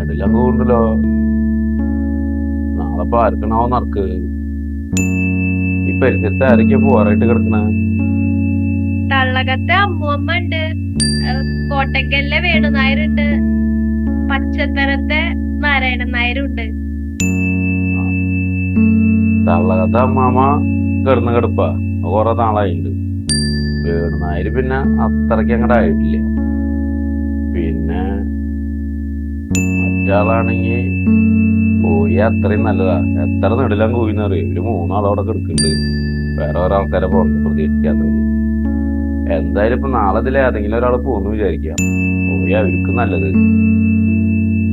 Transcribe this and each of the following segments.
നെടിലങ്ങ് കൊണ്ടല്ലോ. നാളെ പാർക്കണാവോ നറുക്ക്. ഈ പരിസരത്ത് ആരൊക്കെയാ പോവാറായിട്ട് കിടക്കണേ? തള്ളകത്തെ അമ്മൂമ്മ ഉണ്ട്, കോട്ടക്കലിലെ വേണുനായരുണ്ട്, പച്ചത്തരത്തെ നാരായണൻ നായരുണ്ട്. തള്ളകത്ത അമ്മാമ കിടന്ന് കിടപ്പാ, കൊറേ നാളായിണ്ട്. വേണുനായര് പിന്നെ അത്രയ്ക്ക് അങ്ങോട്ട് ആയിട്ടില്ല. പിന്നെ മറ്റാളാണെങ്കി പോയി അത്രയും നല്ലതാ. എത്ര നെടിലങ്ങ് പോയിന്നറിയോ? ഒരു മൂന്നാളവിടെ കിടക്കുന്നുണ്ട്, വേറെ ഓരോ ആൾക്കാരെ പുറത്ത് പ്രതീക്ഷിക്കാത്തവര്. എന്തായാലും ഇപ്പൊ നാളെ ഇതിൽ ഏതെങ്കിലും ഒരാൾ പോന്നു വിചാരിക്കാം, പോയി അവർക്ക് നല്ലത്.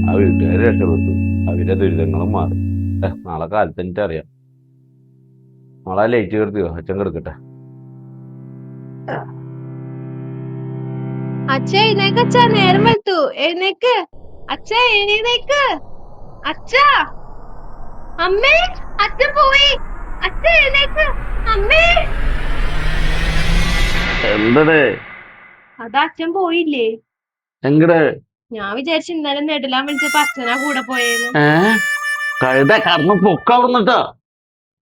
ആ വീട്ടുകാർ രക്ഷപ്പെട്ടു, അവരുടെ ദുരിതങ്ങളും മാറി. നാളെ കാലത്ത് എനിക്ക് അറിയാം. നാളെ ലേറ്റ് കിടത്തിയോ? അച്ഛൻ കിടക്കട്ടെ. അച്ഛ എഴുന്നേക്ക്, അച്ഛ നേരം വെളുത്തു, എഴുന്നേക്ക് അച്ഛ, എഴുന്നേക്ക് അച്ഛ. അമ്മേ, അച്ഛൻ പോയി, അച്ഛ എഴുന്നേക്ക്. അമ്മേ, എന്തടേ? അതാ അച്ഛൻ പോയില്ലേ. എങ്കടെ? ഞാൻ വിചാരിച്ചു ഇന്നലെ നെടുലാൻ വിളിച്ചപ്പോ അച്ഛനാ കൂടെ പോയേന്ന്. കഴുത കടന്ന് പൊക്കവിടുന്നിട്ടാ.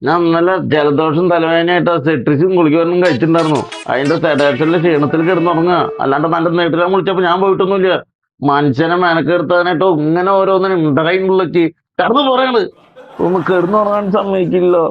ഞാൻ ഇന്നലെ ജലദോഷം തലവേദനയായിട്ട് സെട്രിസും ഗുളികയൊന്നും കഴിച്ചിട്ടുണ്ടായിരുന്നു. അതിന്റെ സെഡേഷനിലെ ക്ഷീണത്തിൽ കിടന്നുറങ്ങുക. അല്ലാണ്ട് നല്ല നെട്ടിലാൻ വിളിച്ചപ്പോ ഞാൻ പോയിട്ടൊന്നുമില്ല. മനുഷ്യനെ മെനക്കെടുത്താനായിട്ടോ ഇങ്ങനെ ഓരോന്നിനും ഉണ്ടായിന്നുള്ളക്ക് കടന്നു പറയണ്. ഒന്ന് കിടന്നുറങ്ങാൻ സമ്മതിക്കില്ലോ.